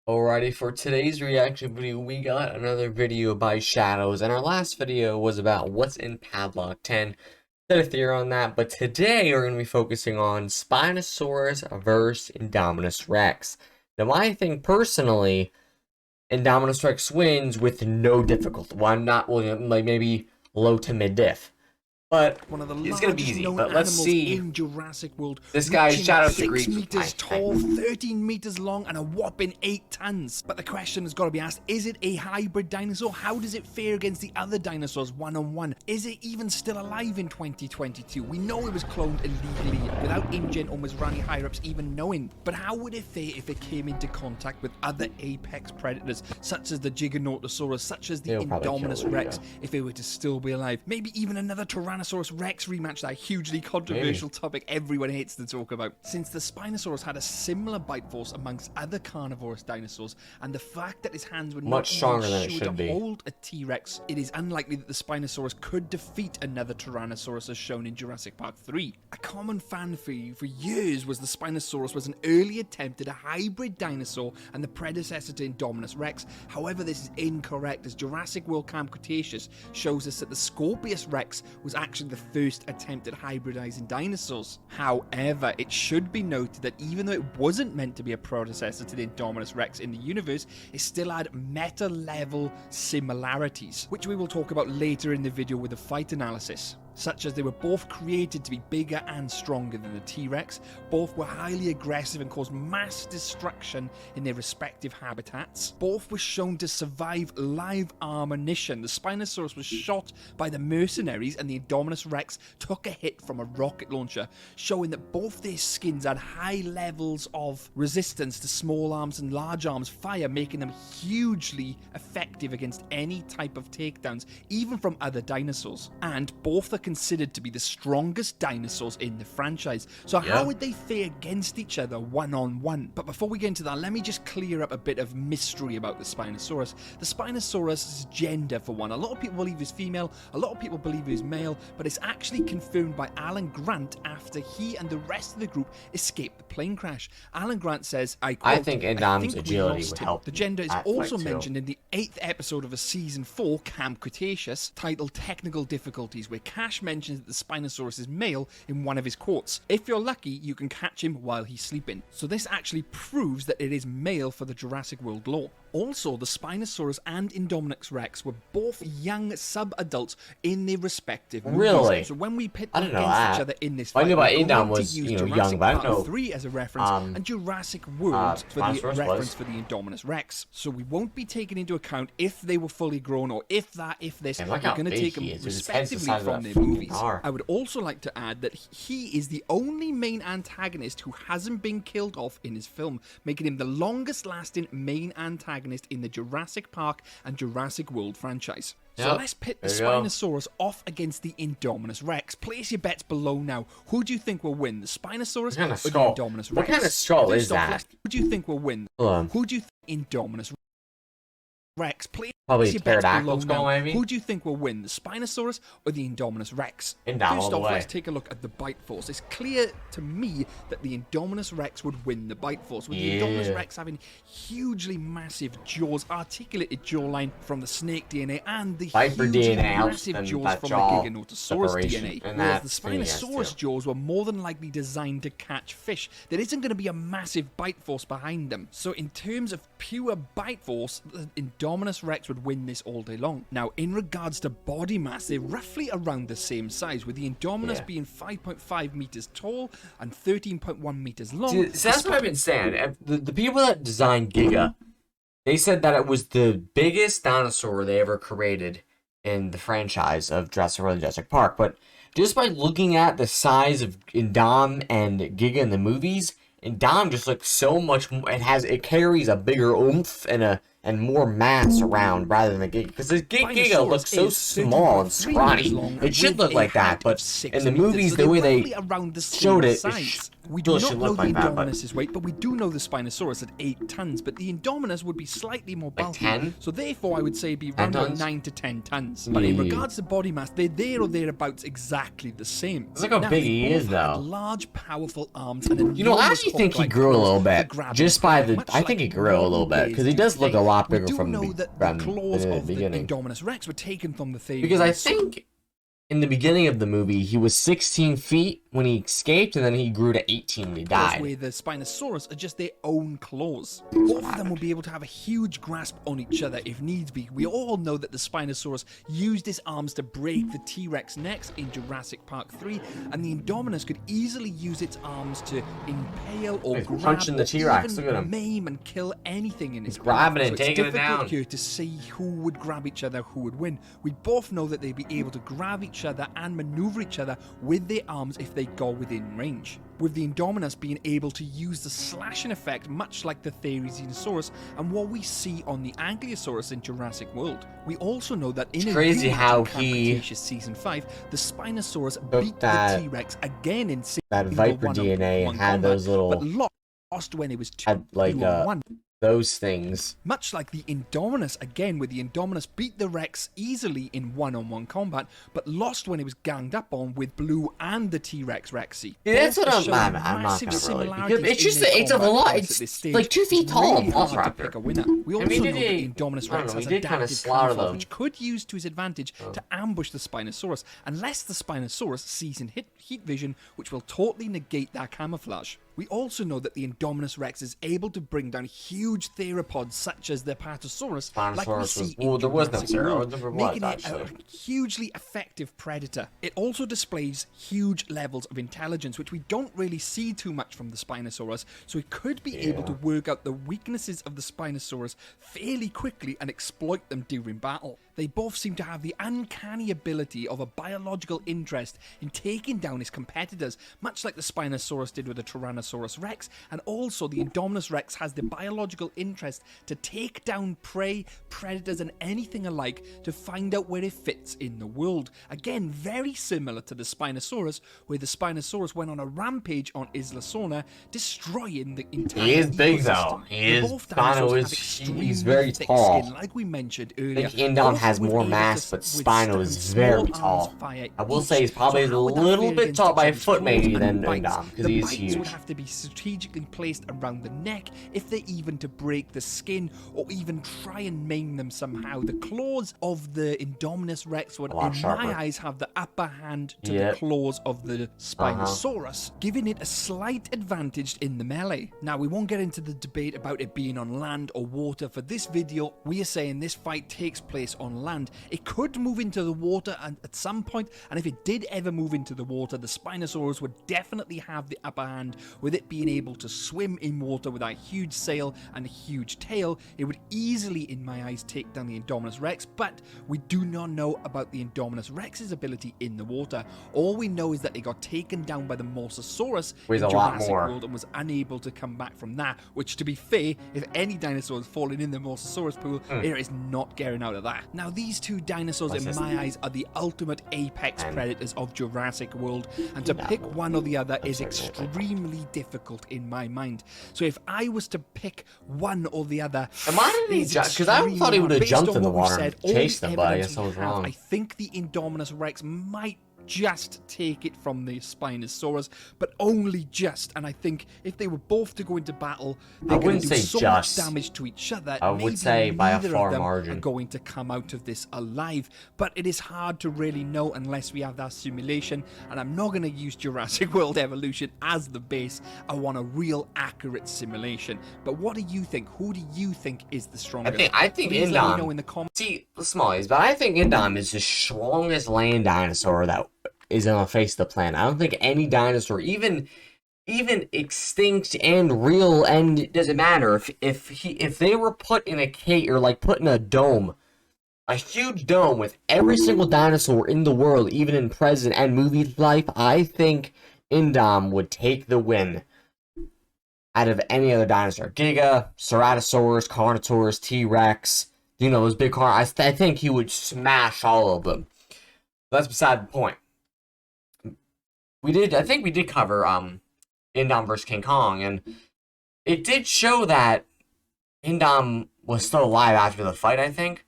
Alrighty, for today's reaction video, we got another video by Shadows, and our last video was about what's in Padlock 10. Did a theory on that, but today we're going to be focusing on Spinosaurus versus Indominus Rex. Now, I think personally, Indominus Rex wins with no difficulty. Well, I'm not, like maybe low to mid diff. But one of the it's going to be easy, but let's animals see. in Jurassic World. This guy's Shadows 6 agrees with meters tall, 13 meters long, and a whopping 8 tons. But the question has got to be asked, is it a hybrid dinosaur? How does it fare against the other dinosaurs one-on-one? Is it even still alive in 2022? We know it was cloned illegally, without InGen or Mizrahi higher-ups even knowing. But how would it fare if it came into contact with other apex predators, such as the Giganotosaurus, such as the Indominus Rex, if it were to still be alive? Maybe even another Tyrannosaurus Rex rematch, that hugely controversial topic everyone hates to talk about. Since the Spinosaurus had a similar bite force amongst other carnivorous dinosaurs, and the fact that his hands were much stronger than it should be to hold a T-Rex, it is unlikely that the Spinosaurus could defeat another Tyrannosaurus as shown in Jurassic Park 3. A common fan theory for years was the Spinosaurus was an early attempt at a hybrid dinosaur and the predecessor to Indominus Rex. However, this is incorrect, as Jurassic World Camp Cretaceous shows us that the Scorpius Rex was actually the first attempt at hybridizing dinosaurs. However, it should be noted that even though it wasn't meant to be a predecessor to the Indominus Rex in the universe, it still had meta-level similarities, which we will talk about later in the video with a fight analysis. Such as they were both created to be bigger and stronger than the T-Rex, both were highly aggressive and caused mass destruction in their respective habitats, both were shown to survive live ammunition. The Spinosaurus was shot by the mercenaries and the Indominus Rex took a hit from a rocket launcher, showing that both their skins had high levels of resistance to small arms and large arms fire, making them hugely effective against any type of takedowns, even from other dinosaurs. And both are considered to be the strongest dinosaurs in the franchise. So how would they fare against each other one-on-one? But before we get into that, let me just clear up a bit of mystery about the Spinosaurus. The Spinosaurus' gender, for one. A lot of people believe he's female, a lot of people believe he's male, but it's actually confirmed by Alan Grant after he and the rest of the group escaped the plane crash. Alan Grant says, I quote, I think Indom's agility would help. The gender is also mentioned in the 8th episode of a Season 4, Camp Cretaceous, titled Technical Difficulties, where Cash mentions that the Spinosaurus is male in one of his quotes. If you're lucky, you can catch him while he's sleeping. So this actually proves that it is male for the Jurassic World lore. Also, the Spinosaurus and Indominus Rex were both young sub-adults in their respective movies. Really? So when we pit them against each other in this I fight, knew about we're Indom going was, to use young, Jurassic but I Park know 3 as a reference and Jurassic World for the reference for the Indominus Rex. So we won't be taking into account if they were fully grown or if this. We're going to take them respectively from their movies. I would also like to add that he is the only main antagonist who hasn't been killed off in his film, making him the longest lasting main antagonist in the Jurassic Park and Jurassic World franchise. So let's pit the Spinosaurus off against the Indominus Rex. Place your bets below now. Who do you think will win, the Spinosaurus or the Indominus Rex? What kind of skull is that? Who do you think will win? Who do you think Indominus Rex? Please. Probably pterodactyl skull, maybe? Who do you think will win, the Spinosaurus or the Indominus Rex? First off, let's take a look at the bite force. It's clear to me that the Indominus Rex would win the bite force, with the Indominus Rex having hugely massive jaws, articulated jawline from the snake DNA, and the hugely massive jaws from the Giganotosaurus DNA. Whereas the Spinosaurus jaws were more than likely designed to catch fish. There isn't going to be a massive bite force behind them. So in terms of pure bite force, the Indominus Rex would win this all day long. Now, in regards to body mass, they're roughly around the same size, with the Indominus being 5.5 meters tall and 13.1 meters long. See, so that's what I've been saying. The people that designed Giga, they said that it was the biggest dinosaur they ever created in the franchise of Jurassic World and Jurassic Park. But just by looking at the size of Indom and Giga in the movies, Indom just looks so much more. It carries a bigger oomph and a and more mass around rather than the Giga. Because the Giga looks so small and scrawny. It should look like that, but in the movies, the way they showed it, we do not know the Indominus's weight, but we do know the Spinosaurus at 8 tons. But the Indominus would be slightly more bulky, like 10? So therefore, I would say be around about 9 to 10 tons. But in regards to body mass, they're there or thereabouts exactly the same. Look how big he is, though. Large, powerful arms and you know, I actually think he grew a little bit. Just by the, I think he grew a little bit because he does look a lot bigger from the beginning. The Indominus Rex were taken from the theory because I think in the beginning of the movie he was 16 feet when he escaped, and then he grew to 18 when he died. Where the Spinosaurus are just their own claws. Both of them will be able to have a huge grasp on each other if needs be. We all know that the Spinosaurus used his arms to break the T-Rex necks in Jurassic Park 3, and the Indominus could easily use its arms to impale or grab punching the T-Rex. Look at him. Maim and kill anything in his path. Grabbing it, so taking it down. It's difficult here to see who would grab each other, who would win. We both know that they'd be able to grab each other and maneuver each other with their arms if they go within range, with the Indominus being able to use the slashing effect much like the Therizinosaurus and what we see on the Ankylosaurus in Jurassic World. We also know that in crazy how he Season 5, the Spinosaurus beat the T-Rex again in that Viper DNA and had those little, but lost when it was 2-1. Those things. Much like the Indominus, again, where the Indominus beat the Rex easily in one-on-one combat, but lost when it was ganged up on with Blue and the T-Rex Rexy. Yeah, that's what I'm not gonna really, because it's just, it's a lot, it's like 2 feet tall, Velociraptor. We also know that the Indominus Rex has adapted camouflage, which could use to his advantage to ambush the Spinosaurus, unless the Spinosaurus sees in heat vision, which will totally negate that camouflage. We also know that the Indominus Rex is able to bring down huge theropods such as the Apatosaurus, like we see in Jurassic World, making it a hugely effective predator. It also displays huge levels of intelligence, which we don't really see too much from the Spinosaurus, so it could be able to work out the weaknesses of the Spinosaurus fairly quickly and exploit them during battle. They both seem to have the uncanny ability of a biological interest in taking down his competitors, much like the Spinosaurus did with the Tyrannosaurus Rex, and also the Indominus Rex has the biological interest to take down prey, predators, and anything alike to find out where it fits in the world. Again, very similar to the Spinosaurus, where the Spinosaurus went on a rampage on Isla Sorna, destroying the entire He is big ecosystem. though. He is, Spino is, he's very tall. Skin, like we mentioned earlier. I think Indom has more mass, but Spino is very tall. I will say he's probably a little bit tall by a foot maybe than Indom, because he's huge. Would have to be strategically placed around the neck if they're even to break the skin or even try and maim them somehow. The claws of the Indominus Rex would, in my eyes, have the upper hand to the claws of the Spinosaurus, giving it a slight advantage in the melee. Now, we won't get into the debate about it being on land or water. For this video, we are saying this fight takes place on land. It could move into the water at some point, and if it did ever move into the water, the Spinosaurus would definitely have the upper hand, with it being able to swim in water with a huge sail and a huge tail. It would easily, in my eyes, take down the Indominus Rex, but we do not know about the Indominus Rex's ability in the water. All we know is that it got taken down by the Mosasaurus in Jurassic World and was unable to come back from that, which, to be fair, if any dinosaur is falling in the Mosasaurus pool, it is not getting out of that. Now, these two dinosaurs, in my eyes, are the ultimate apex predators of Jurassic World, and to pick one or the other is extremely difficult in my mind. So if I was to pick one or the other, because I thought he would have jumped in the water and chased them, but I guess I was wrong. I think the Indominus Rex might just take it from the Spinosaurus, but only just. And I think if they were both to go into battle, they're going to do so much damage to each other. I would say by a far margin. Are going to come out of this alive, but it is hard to really know unless we have that simulation. And I'm not going to use Jurassic World Evolution as the base. I want a real accurate simulation. But what do you think? Who do you think is the strongest? I think Please Indom. let me know in the comments. See, Smallies, but I think Indom is the strongest land dinosaur that is on the face of the planet. I don't think any dinosaur, even extinct and real, and it doesn't matter if they were put in a cage or like put in a dome, a huge dome with every single dinosaur in the world, even in present and movie life, I think Indom would take the win. out of any other dinosaur. Giga, Ceratosaurus, Carnotaurus, T-Rex, you know, those big cars. I think he would smash all of them. That's beside the point. I think we did cover Indom versus King Kong, and it did show that Indom was still alive after the fight, I think.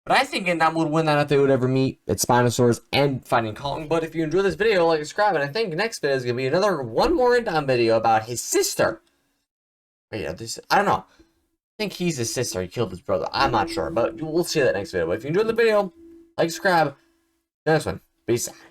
But I think Indom would win that if they would ever meet at Spinosaurus and fighting Kong. But if you enjoyed this video, like, subscribe, and I think next video is going to be one more Indom video about his sister. Wait, I don't know. I think he's his sister. He killed his brother. I'm not sure, but we'll see that next video. But if you enjoyed the video, like, subscribe. The next one. Peace out.